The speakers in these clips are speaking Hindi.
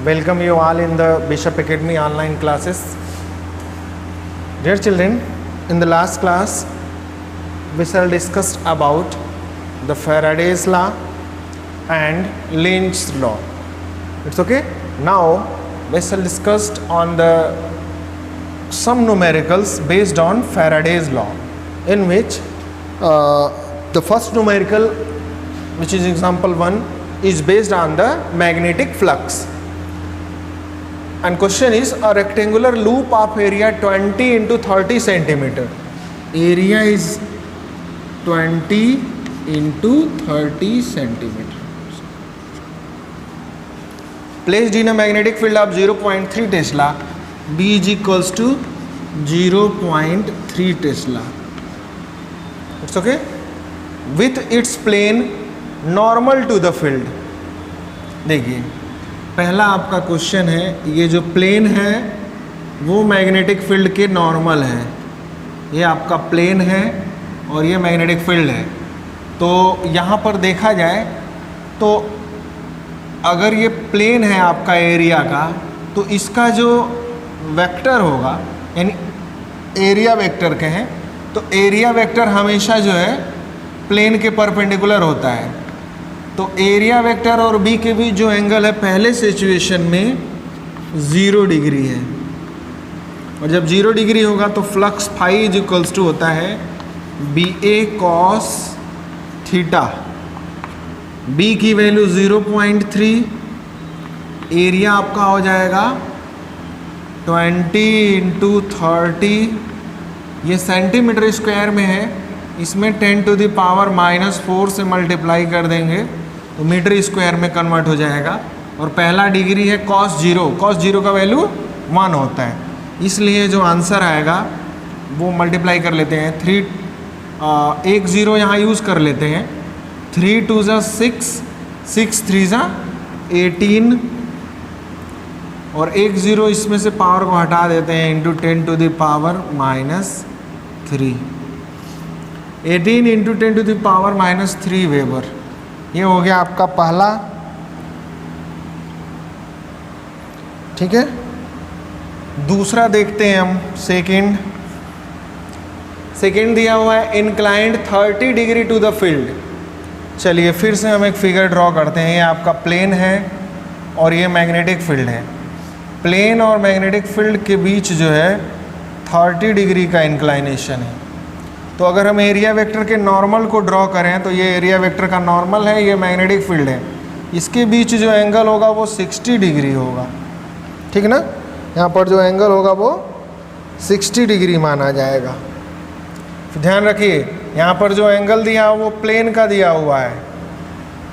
Welcome you all in the Bishop Academy online classes. Dear children, in the last class we shall discuss about the Faraday's law and Lenz's law. It's okay. Now we shall discuss on the some numericals based on Faraday's law, in which the first numerical, which is example 1, is based on the magnetic flux. And question is, a rectangular loop of area 20 into 30 centimeter. Area is 20 into 30 centimeter. Placed in a magnetic field of 0.3 Tesla, B is equals to 0.3 Tesla. It's okay. With its plane normal to the field. देखिए, पहला आपका क्वेश्चन है, ये जो प्लेन है वो मैग्नेटिक फील्ड के नॉर्मल है. ये आपका प्लेन है और ये मैग्नेटिक फील्ड है. तो यहाँ पर देखा जाए तो अगर ये प्लेन है आपका एरिया का, तो इसका जो वेक्टर होगा, यानी एरिया वेक्टर कहें तो एरिया वेक्टर हमेशा जो है प्लेन के परपेंडिकुलर होता है. तो एरिया वेक्टर और बी के बीच जो एंगल है पहले सिचुएशन में 0 डिग्री है, और जब 0 डिग्री होगा तो flux phi is equals to होता है B A cos theta. B की वैल्यू 0.3, एरिया आपका हो जाएगा 20 इंटू 30, ये सेंटीमीटर स्क्वायर में है, इसमें 10 टू द पावर -4 से मल्टीप्लाई कर देंगे तो मीटर स्क्वायर में कन्वर्ट हो जाएगा. और पहला डिग्री है cos 0 का वैल्यू 1 होता है, इसलिए जो आंसर आएगा वो मल्टीप्लाई कर लेते हैं. 1 0 यहाँ यूज़ कर लेते हैं. 3 2 6, 6 3 18, और 1 0 इसमें से पावर को हटा देते हैं into 10 to the power -3. 18 into 10 to the power -3 weber. ये हो गया आपका पहला. ठीक है, दूसरा देखते हैं हम. सेकेंड दिया हुआ है inclined 30 degree to the field. चलिए फिर से हम एक फिगर ड्रॉ करते हैं. ये आपका प्लेन है और ये मैग्नेटिक फील्ड है. प्लेन और मैग्नेटिक फील्ड के बीच जो है 30 डिग्री का इंक्लाइनेशन है. तो अगर हम एरिया वेक्टर के नॉर्मल को ड्रॉ करें तो ये एरिया वेक्टर का नॉर्मल है, ये मैग्नेटिक फील्ड है. इसके बीच जो एंगल होगा वो 60 डिग्री होगा. ठीक ना, यहाँ पर जो एंगल होगा वो 60 डिग्री माना जाएगा. ध्यान रखिए, यहाँ पर जो एंगल दिया वो प्लेन का दिया हुआ है.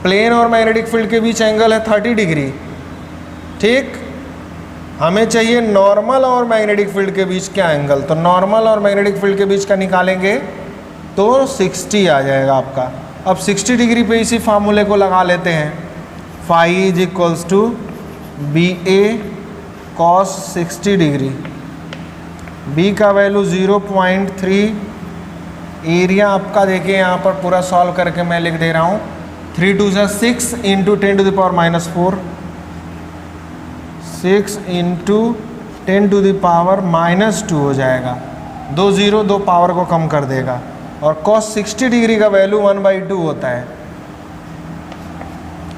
प्लेन और मैग्नेटिक फील्ड के बीच एंगल है 30 डिग्री. ठीक, हमें चाहिए नॉर्मल और मैग्नेटिक फील्ड के बीच क्या एंगल. तो नॉर्मल और मैग्नेटिक फील्ड के बीच का निकालेंगे तो 60 आ जाएगा आपका. अब 60 डिग्री पे इसी फार्मूले को लगा लेते हैं. Phi is equals to B A cos 60 degree. B का वैल्यू 0.3, एरिया आपका देखिए यहाँ पर पूरा सॉल्व करके मैं लिख दे रहा हूँ. 3 2 6 into 10 to the power -4, 6 into 10 to the power -2 हो जाएगा. 2 0 2 पावर को कम कर देगा. और cos 60 डिग्री का वैल्यू 1/2 होता है.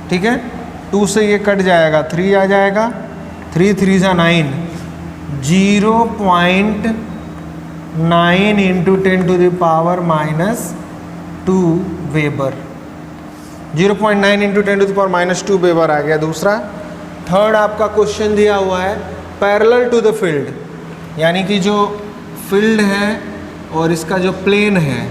ठीक है, 2 से ये कट जाएगा, 3 आ जाएगा. 3 3 9, 0.9 into 10 to the power -2 weber. 0.9 into 10 to the power -2 weber आ गया. दूसरा थर्ड आपका क्वेश्चन दिया हुआ है पैरेलल टू द फील्ड, यानी कि जो फील्ड है और इसका जो प्लेन है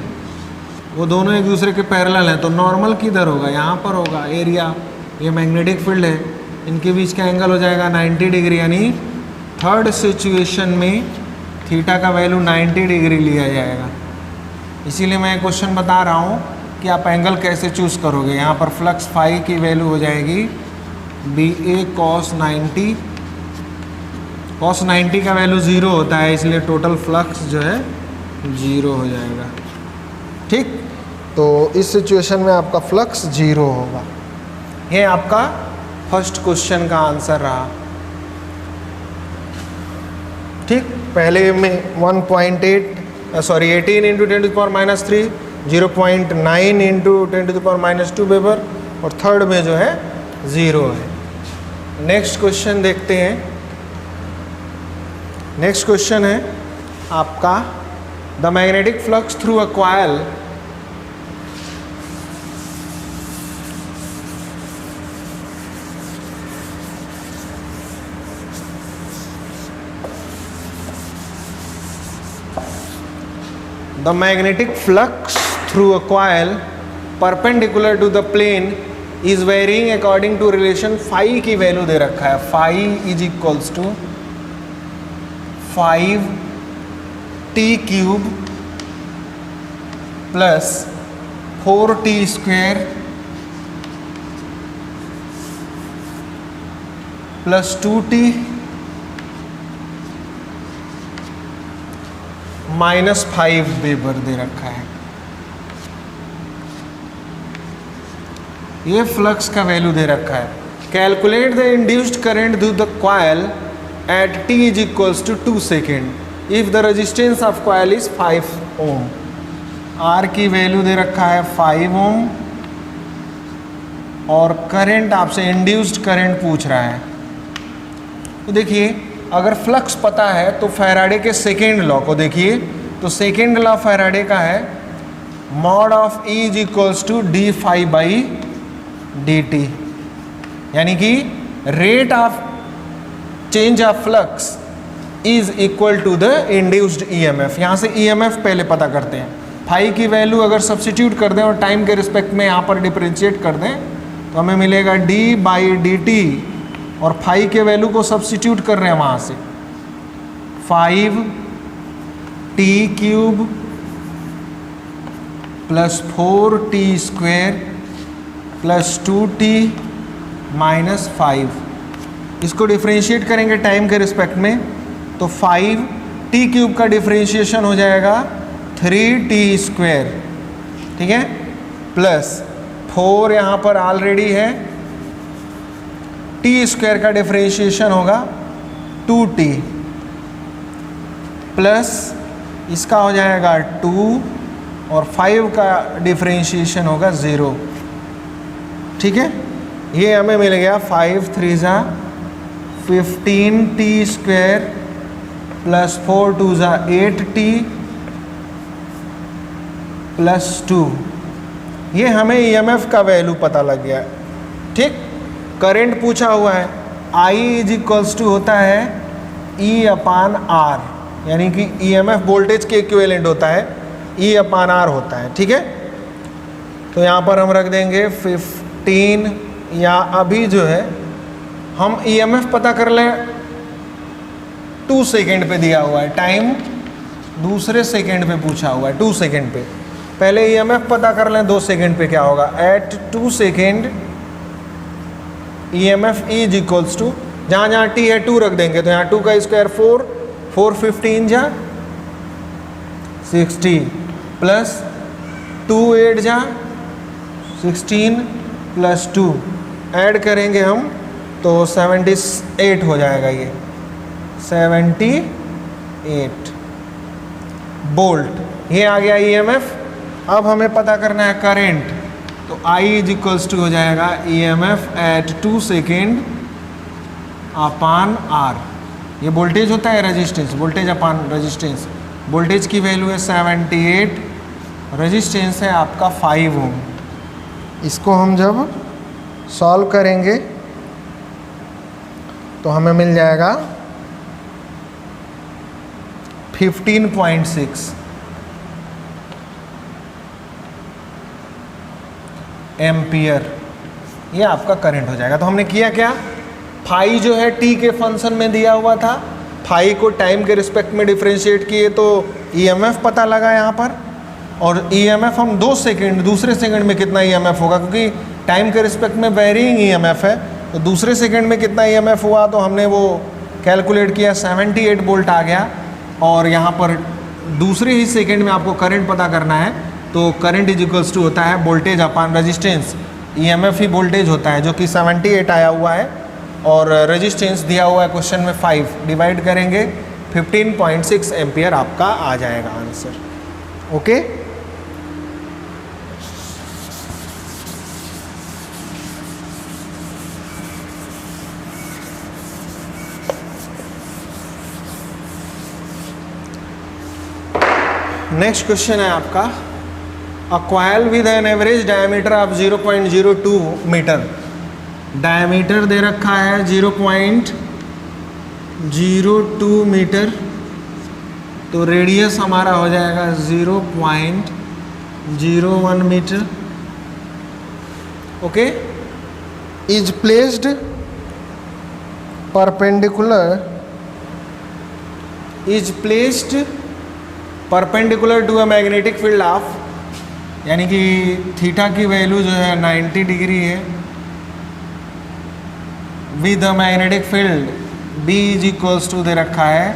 वो दोनों एक दूसरे के पैरेलल हैं. तो नॉर्मल किधर होगा, यहाँ पर होगा. एरिया, ये मैग्नेटिक फील्ड है, इनके बीच का एंगल हो जाएगा 90 डिग्री. यानी थर्ड सिचुएशन में थीटा का वैल्यू 90 डिग्री लिया जाएगा. इसीलिए मैं क्वेश्चन बता रहा हूँ कि आप एंगल कैसे चूज़ करोगे. यहाँ पर फ्लक्स फाई की वैल्यू हो जाएगी बी ए कॉस 90. कॉस 90 का वैल्यू 0 होता है, इसलिए टोटल फ्लक्स जो है 0 हो जाएगा. ठीक, तो इस सिचुएशन में आपका फ्लक्स 0 होगा. ये आपका फर्स्ट क्वेश्चन का आंसर रहा. ठीक, पहले में 18 इंटू 10⁻³ 0.9 इंटू 10⁻² वेबर, और थर्ड में जो है 0 है। नेक्स्ट क्वेश्चन देखते हैं। नेक्स्ट क्वेश्चन है आपका the magnetic flux through a coil the magnetic flux through a coil perpendicular to the plane is varying according to relation phi की वैल्यू दे रखा है, phi is equals to 5t³ plus 4t² plus 2t -5 weber दे रखा है। ये फ्लक्स का वैल्यू दे रखा है। Calculate the induced current through the coil at t is equals to 2 second if the resistance of coil is 5 ohm. R की वैल्यू दे रखा है 5 ओम और करंट आपसे इंड्यूस्ड करंट पूछ रहा है। तो देखिए, अगर फ्लक्स पता है तो फैराडे के सेकेंड लॉ को देखिए, तो सेकेंड लॉ फैराडे का है mod of E is equals to d∅dt, यानी कि rate of change of flux is equal to the induced EMF। यहाँ से EMF पहले पता करते हैं। फाई की वैल्यू अगर सब्सिट्यूट कर दें और टाइम के रिस्पेक्ट में यहाँ पर डिफरेंशिएट कर दें तो हमें मिलेगा d/dt, और फाई के वैल्यू को सब्सिट्यूट कर रहे हैं वहाँ से 5t³ plus 4t² plus 2t -5। इसको डिफरेंशिएट करेंगे टाइम के रिस्पेक्ट में तो 5t³ का डिफरेंशिएशन हो जाएगा 3t², ठीक है, प्लस 4 यहाँ पर ऑलरेडी है, t² का डिफरेंशिएशन होगा 2t प्लस इसका हो जाएगा 2 और 5 का डिफरेंशिएशन होगा 0, ठीक है। ये हमें मिल गया 5 3 ज़ा 15t² प्लस 4 2 ज़ा 8t प्लस 2। ये हमें EMF का वैल्यू पता लग गया, ठीक। करंट पूछा हुआ है, I इज इक्वल्स टू होता है E/R, यानी कि EMF वोल्टेज के इक्विवेलेंट होता है, E/R होता है, ठीक है। तो यहाँ पर हम रख देंगे 15, या अभी जो है हम EMF पता कर लें 2 सेकेंड पे दिया हुआ है, टाइम दूसरे सेकेंड पे पूछा हुआ है, 2 सेकेंड पे। पहले EMF पता कर लें 2 सेकेंड पे क्या होगा, at 2 second EMF E is equals to, जहाँ जहाँ t है 2 रख देंगे, तो यहाँ 2 का स्क्वायर 4, 4 15 जा 60 प्लस 2 8 जा 16 प्लस 2 ऐड करेंगे हम तो 78 हो जाएगा, ये 78 वोल्ट। ये आ गया EMF। अब हमें पता करना है करंट, तो I इज इक्वल्स टू हो जाएगा EMF एट 2 सेकेंड अपान R। ये वोल्टेज होता है रेजिस्टेंस, वोल्टेज अपान रेजिस्टेंस। वोल्टेज की वैल्यू है 78, रेजिस्टेंस है आपका 5 ओम। इसको हम जब सॉल्व करेंगे तो हमें मिल जाएगा 15.6 एम्पियर, ये आपका करंट हो जाएगा। तो हमने किया क्या, फाई जो है टी के फंक्शन में दिया हुआ था, फाई को टाइम के रिस्पेक्ट में डिफरेंशिएट किए तो EMF पता लगा यहाँ पर, और EMF हम 2 सेकेंड, दूसरे सेकेंड में कितना EMF होगा, क्योंकि टाइम के रिस्पेक्ट में वेरिंग EMF है, तो दूसरे सेकेंड में कितना EMF हुआ तो हमने वो कैलकुलेट किया, 78 वोल्ट आ गया। और यहाँ पर दूसरे ही सेकेंड में आपको करंट पता करना है, तो करंट इज इक्वल्स टू होता है वोल्टेज अपान रेजिस्टेंस, EMF ही वोल्टेज होता है, जो कि 78 आया हुआ है, और रेजिस्टेंस दिया हुआ है क्वेश्चन में 5। डिवाइड करेंगे 15.6 एम्पियर आपका आ जाएगा आंसर। ओके, नेक्स्ट क्वेश्चन है आपका, a coil with an average diameter of 0.02 metre, diameter दे रखा है 0.02 मीटर, तो रेडियस हमारा हो जाएगा 0.01 metre. Okay, is placed perpendicular to a magnetic field of, यानी कि थीटा की वैल्यू जो है 90 डिग्री है, with a magnetic field B is equals to दे रखा है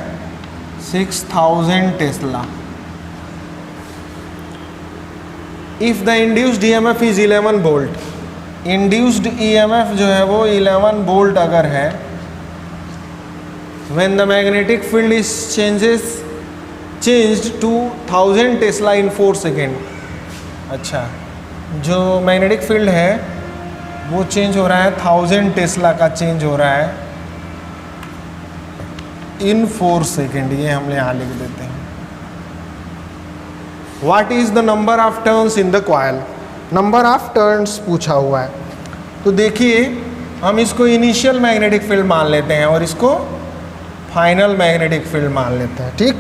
6000 tesla. If the induced EMF is 11 volt, induced EMF जो है वो 11 वोल्ट अगर है, when the magnetic field is changed to 1000 tesla in 4 second. अच्छा, जो मैग्नेटिक फील्ड है वो चेंज हो रहा है 1000 टेस्ला का चेंज हो रहा है इन 4 सेकेंड, ये हम यहाँ लिख देते हैं। What is the number of turns in the coil, number of turns पूछा हुआ है। तो देखिए, हम इसको इनिशियल मैग्नेटिक फील्ड मान लेते हैं और इसको फाइनल मैग्नेटिक फील्ड मान लेते हैं। ठीक,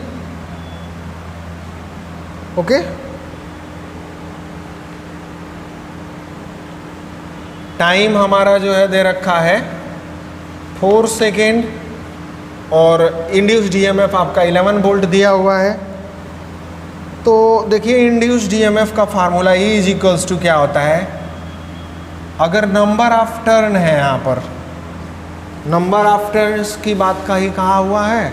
ओके, टाइम हमारा जो है दे रखा है 4 सेकेंड और इंड्यूस्ड EMF आपका 11 वोल्ट दिया हुआ है। तो देखिए, इंड्यूस्ड EMF का formula E is equals to क्या होता है, अगर नंबर ऑफ टर्न है, यहाँ पर नंबर ऑफ टर्न्स की बात का ही कहा हुआ है।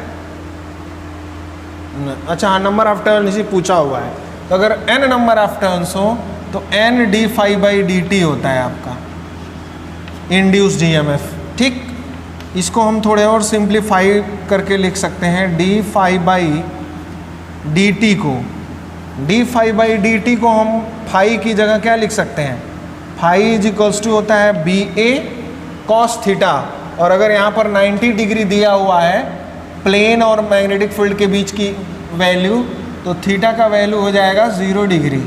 अच्छा हाँ, नंबर ऑफ टर्न इसी पूछा हुआ है। तो अगर n नंबर ऑफ टर्न्स हो तो n d∅dt होता है आपका इंड्यूस्ड EMF। ठीक, इसको हम थोड़े और सिंप्लीफाई करके लिख सकते हैं, d∅dt को हम फाई की जगह क्या लिख सकते हैं, फाई इज इक्वल्स टू होता है BA cos थीटा, और अगर यहाँ पर 90 डिग्री दिया हुआ है प्लेन और मैग्नेटिक फील्ड के बीच की वैल्यू, तो थीटा का वैल्यू हो जाएगा 0 डिग्री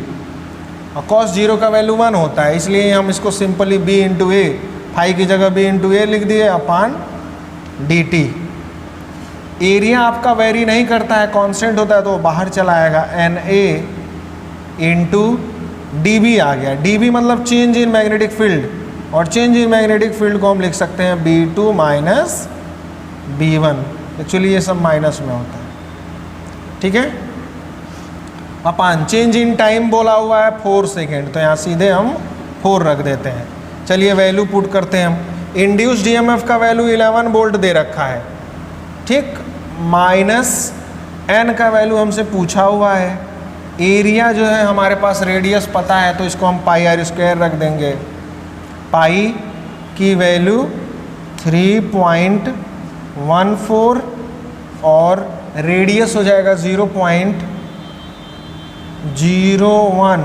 और cos 0 का वैल्यू 1 होता है, इसलिए हम इसको सिंपली B इंटू ए, फाई की जगह B इंटू ए लिख दिए अपान dt। एरिया आपका वेरी नहीं करता है, कांस्टेंट होता है, तो बाहर चला आएगा, NA इंटू dB आ गया। dB मतलब चेंज इन मैग्नेटिक फील्ड, और चेंज इन मैग्नेटिक फील्ड को हम लिख सकते हैं B2 माइनस B1। एक्चुअली ये सब माइनस में होता है। ठीक है, अपान चेंज इन टाइम बोला हुआ है 4 सेकेंड, तो यहाँ सीधे हम 4 रख देते हैं। चलिए वैल्यू पुट करते हैं हम। इंड्यूस्ड EMF का वैल्यू 11 वोल्ट दे रखा है, ठीक, माइनस n का वैल्यू हमसे पूछा हुआ है। एरिया जो है हमारे पास रेडियस पता है, तो इसको हम πr² रख देंगे। पाई की वैल्यू 3.14 और रेडियस हो जाएगा 0.01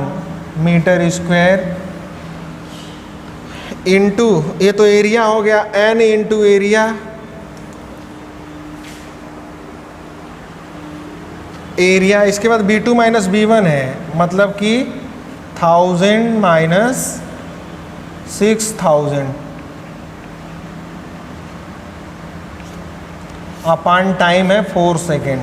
मीटर स्क्वायर इंटू, ये तो एरिया हो गया, n इंटू एरिया, इसके बाद B2 माइनस B1 है, मतलब कि 1000 माइनस 6000 अपान टाइम है 4 सेकेंड।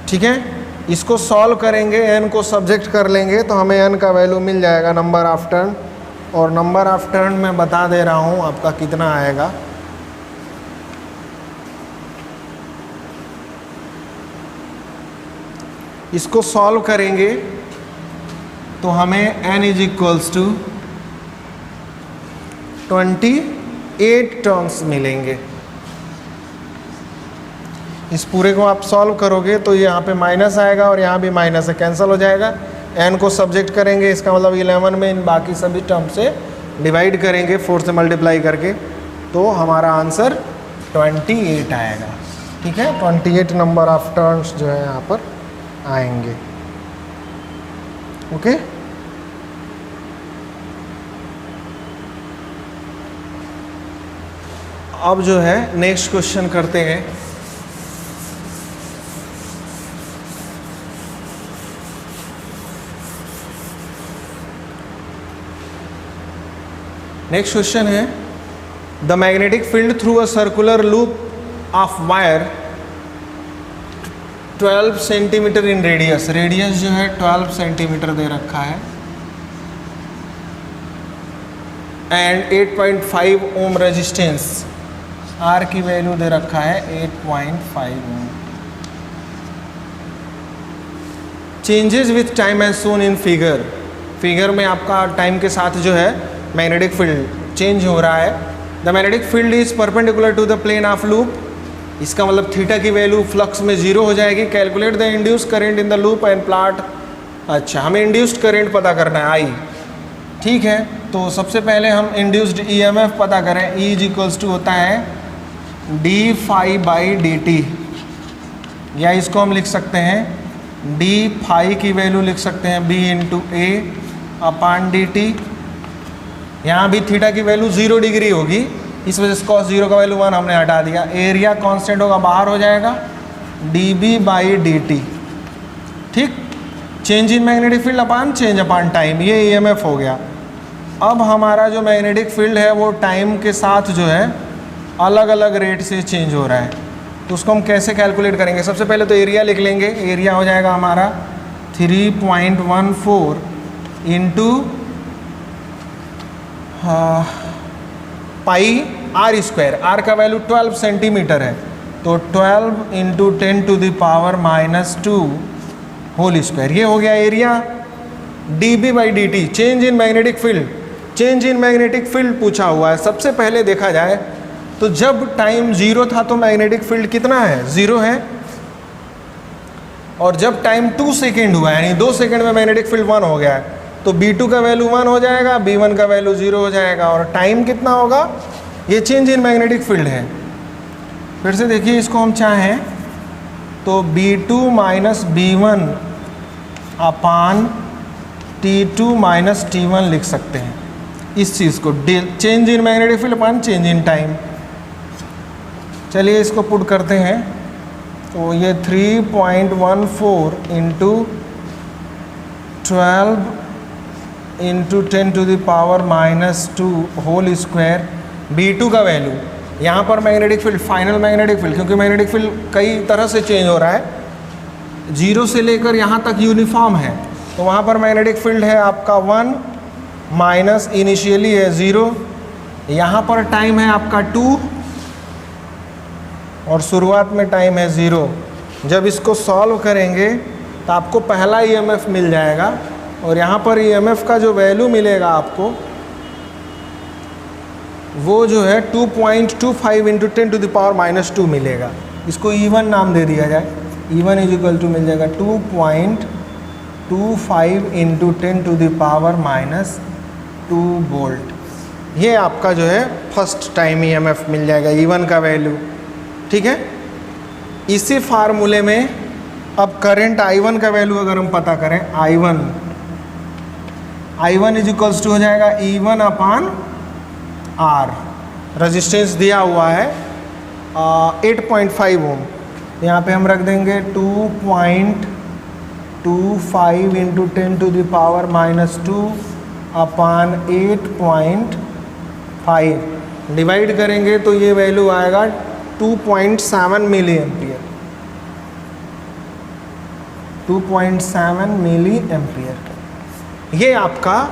ठीक है, इसको सॉल्व करेंगे, n को सब्जेक्ट कर लेंगे तो हमें n का वैल्यू मिल जाएगा नंबर ऑफ टर्न, और नंबर ऑफ टर्न मैं बता दे रहा हूँ आपका कितना आएगा। इसको सॉल्व करेंगे तो हमें n is equals to 28 turns मिलेंगे। इस पूरे को आप सॉल्व करोगे तो यहाँ पे माइनस आएगा और यहाँ भी माइनस है, कैंसिल हो जाएगा। n को सब्जेक्ट करेंगे, इसका मतलब 11 में इन बाकी सभी टर्म से डिवाइड करेंगे 4 से मल्टीप्लाई करके, तो हमारा आंसर 28 आएगा। ठीक है, 28 नंबर ऑफ टर्न्स जो है यहाँ पर आएंगे। ओके, अब जो है नेक्स्ट क्वेश्चन करते हैं। नेक्स्ट क्वेश्चन है the magnetic field through a circular loop of wire 12 centimetre in radius. Radius जो है 12 सेंटीमीटर दे रखा है एंड 8.5 ओम रेजिस्टेंस, आर की वैल्यू दे रखा है 8.5 ohm. Changes with time as shown in figure. Figure में आपका टाइम के साथ जो है मैग्नेटिक फील्ड चेंज हो रहा है। The magnetic field is perpendicular to the plane of loop. इसका मतलब थीटा की वैल्यू फ्लक्स में 0 हो जाएगी। Calculate the induced current in the loop and plot. अच्छा, हमें इंड्यूस्ड करंट पता करना है, आई। ठीक है, तो सबसे पहले हम इंड्यूस्ड ईएमएफ पता करें। ई इज इक्वल्स टू होता है D phi by D T, या इसको हम लिख सकते हैं डी फाई की वैल्यू लिख सकते हैं बी इंटू ए अपान डी टी। यहाँ भी थीटा की वैल्यू 0 डिग्री होगी, इस वजह से cos 0 का वैल्यू 1 हमने हटा दिया। एरिया कांस्टेंट होगा, बाहर हो जाएगा D B by D T. ठीक, change in magnetic field upon change upon time, ये ईएमएफ हो गया। अब हमारा जो मैग्नेटिक फील्ड है वो टाइम के साथ जो है अलग अलग रेट से चेंज हो रहा है, तो उसको हम कैसे कैलकुलेट करेंगे। सबसे पहले तो एरिया लिख लेंगे। एरिया हो जाएगा हमारा 3.14 into pi R square. R का वैल्यू 12 सेंटीमीटर है, तो 12 into 10 to the power -2 whole square. ये हो गया area. D B by D T, change in magnetic field. Change in magnetic field पूछा हुआ है। सबसे पहले देखा जाए तो जब टाइम 0 था तो मैग्नेटिक फील्ड कितना है, 0 है। और जब टाइम 2 सेकेंड हुआ यानी 2 सेकेंड में मैग्नेटिक फील्ड 1 हो गया है, तो B2 का वैल्यू 1 हो जाएगा, B1 का वैल्यू 0 हो जाएगा। और टाइम कितना होगा, ये चेंज इन मैग्नेटिक फील्ड है। फिर से देखिए, इसको हम चाहें तो B2 माइनस B1 अपान T2 माइनस T1 लिख सकते हैं। इस चीज़ को change in magnetic field upon change in time. चलिए इसको पुट करते हैं, तो ये 3.14 into 12 into 10 to the power -2 whole square. B2 का वैल्यू, यहाँ पर magnetic field, final magnetic field, क्योंकि मैग्नेटिक फील्ड कई तरह से चेंज हो रहा है, 0 से लेकर यहाँ तक यूनिफॉर्म है, तो वहाँ पर मैग्नेटिक फील्ड है आपका 1 माइनस इनिशियली है 0, यहाँ पर टाइम है आपका 2 और शुरुआत में टाइम है 0। जब इसको सॉल्व करेंगे तो आपको पहला ईएमएफ मिल जाएगा, और यहाँ पर ईएमएफ का जो वैल्यू मिलेगा आपको वो जो है 2.25 इंटू 10 टू द पावर -2 मिलेगा। इसको E1 नाम दे दिया जाए। E1 इज इक्वल टू मिल जाएगा 2.25 into 10 to the power -2 volt. ये आपका जो है फर्स्ट टाइम ईएमएफ मिल जाएगा, E1 का वैल्यू। ठीक है, इसी फार्मूले में अब करंट I1 का वैल्यू अगर हम पता करें, I1 इज इक्वल्स टू हो जाएगा E1 अपान R। रजिस्टेंस दिया हुआ है 8.5 ओम, यहाँ पे हम रख देंगे 2.25 into 10 to the power -2 upon 8.5 divide करेंगे तो ये वैल्यू आएगा 2.7 मिली एम्पियर। 2.7 milli ampere. ये आपका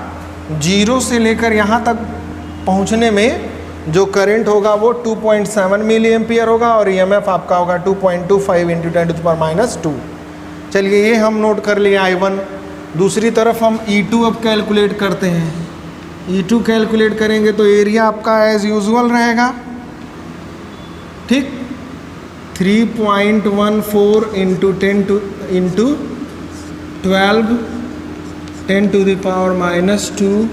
0 से लेकर यहाँ तक पहुँचने में जो करंट होगा वो 2.7 मिली एम्पियर होगा, और ईएमएफ आपका होगा 2.25 इंटू 10 टू द पावर -2। चलिए ये हम नोट कर लिए I1। दूसरी तरफ हम E2 अब कैलकुलेट करते हैं। E2 कैलकुलेट करेंगे तो एरिया आपका एज यूजुअल रहेगा। ठीक, 3.14 into 12 10 to the power -2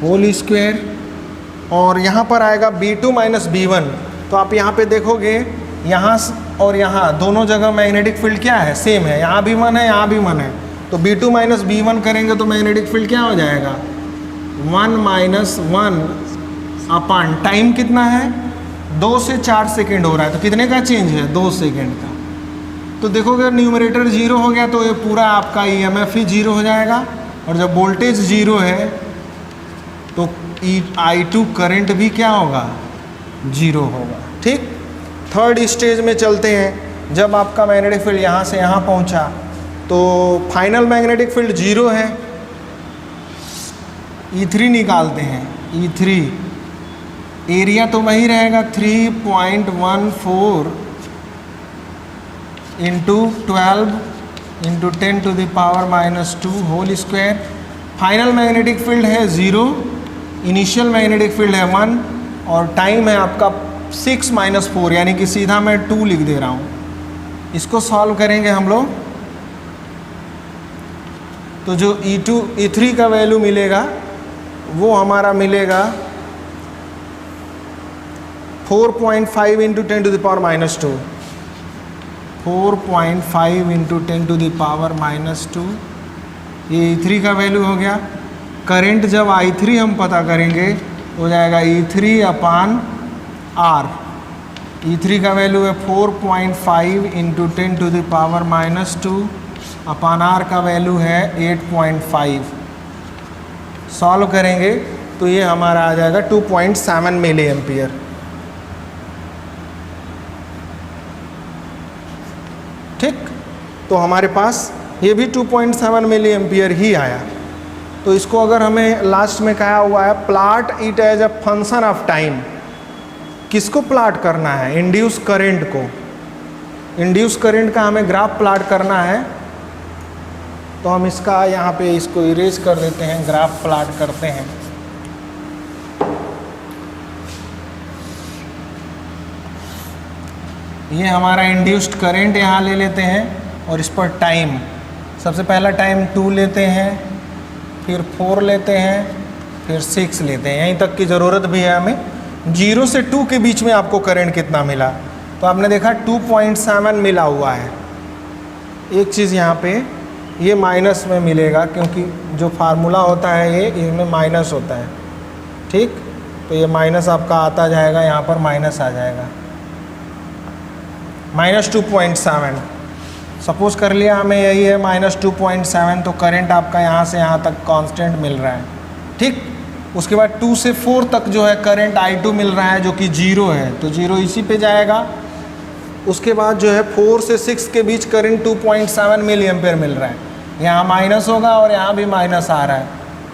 whole square, और यहाँ पर आएगा B2 माइनस B1। तो आप यहाँ पे देखोगे यहाँ और यहाँ दोनों जगह मैग्नेटिक फील्ड क्या है, सेम है, यहाँ भी 1 है, यहाँ भी 1 है, तो B2 माइनस B1 करेंगे तो मैग्नेटिक फील्ड क्या हो जाएगा, 1 माइनस 1 अपान टाइम कितना है 2 से 4 सेकेंड हो रहा है, तो कितने का चेंज है 2 सेकेंड का। तो देखोगे न्यूमरेटर 0 हो गया तो ये पूरा आपका EMF ही 0 हो जाएगा, और जब वोल्टेज 0 है तो I2 करंट भी क्या होगा, 0 होगा। ठीक, थर्ड स्टेज में चलते हैं। जब आपका मैग्नेटिक फील्ड यहाँ से यहाँ पहुँचा तो फाइनल मैग्नेटिक फील्ड 0 है, E3 निकालते हैं। E3 एरिया तो वही रहेगा 3.14 into 12 into 10⁻⁻² whole square. Final magnetic field है 0, इनिशियल मैग्नेटिक फील्ड है 1 और टाइम है आपका 6 माइनस 4, यानी कि सीधा मैं 2 लिख दे रहा हूँ। इसको सॉल्व करेंगे हम लोग तो जो E3 का वैल्यू मिलेगा वो हमारा मिलेगा 4.5 इंटू 10⁻⁻², 4.5 इंटू 10⁻⁻², ये E3 का वैल्यू हो गया। करंट जब I3 हम पता करेंगे हो जाएगा E3 अपान R। E3 का वैल्यू है 4.5 इंटू 10⁻⁻² अपान R का वैल्यू है 8.5। सॉल्व करेंगे तो ये हमारा आ जाएगा 2.7 मिली एम्पियर। ठीक, तो हमारे पास ये भी 2.7 मिली एम्पियर ही आया। तो इसको अगर हमें लास्ट में कहा हुआ है plot it as a function of time, किसको प्लाट करना है, इंड्यूस करंट को। इंड्यूस करंट का हमें ग्राफ प्लाट करना है, तो हम इसका यहाँ पे इसको इरेज कर देते हैं, ग्राफ प्लाट करते हैं। ये हमारा इंड्यूस्ड करंट यहाँ ले लेते हैं और इस पर टाइम, सबसे पहला टाइम 2 लेते हैं, फिर 4 लेते हैं, फिर 6 लेते हैं, यहीं तक की ज़रूरत भी है हमें। 0 से 2 के बीच में आपको करंट कितना मिला, तो आपने देखा 2.7 मिला हुआ है। एक चीज़ यहाँ पे ये माइनस में मिलेगा क्योंकि जो फार्मूला होता है ये इसमें माइनस होता है। ठीक, तो ये माइनस आपका आता जाएगा, यहाँ पर माइनस आ जाएगा, -2.7 सपोज कर लिया हमें यही है -2.7, तो करंट आपका यहाँ से यहाँ तक कांस्टेंट मिल रहा है। ठीक, उसके बाद 2 से 4 तक जो है करंट I2 मिल रहा है जो कि 0 है, तो 0 इसी पे जाएगा। उसके बाद जो है 4 से 6 के बीच करंट 2.7 मिली एम्पेयर मिल रहा है, यहाँ माइनस होगा और यहाँ भी माइनस आ रहा है,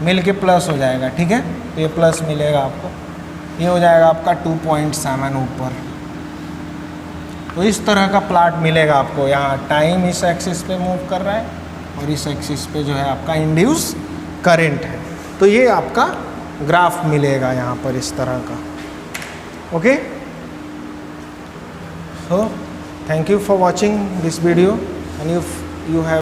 मिल के प्लस हो जाएगा। ठीक है, तो ये प्लस मिलेगा आपको, ये हो जाएगा आपका 2.7 ऊपर। तो इस तरह का प्लाट मिलेगा आपको। यहाँ टाइम इस एक्सिस पे मूव कर रहा है और इस एक्सिस पे जो है आपका इंड्यूस करंट है, तो ये आपका ग्राफ मिलेगा यहाँ पर इस तरह का। Okay, so thank you for watching this video and if you have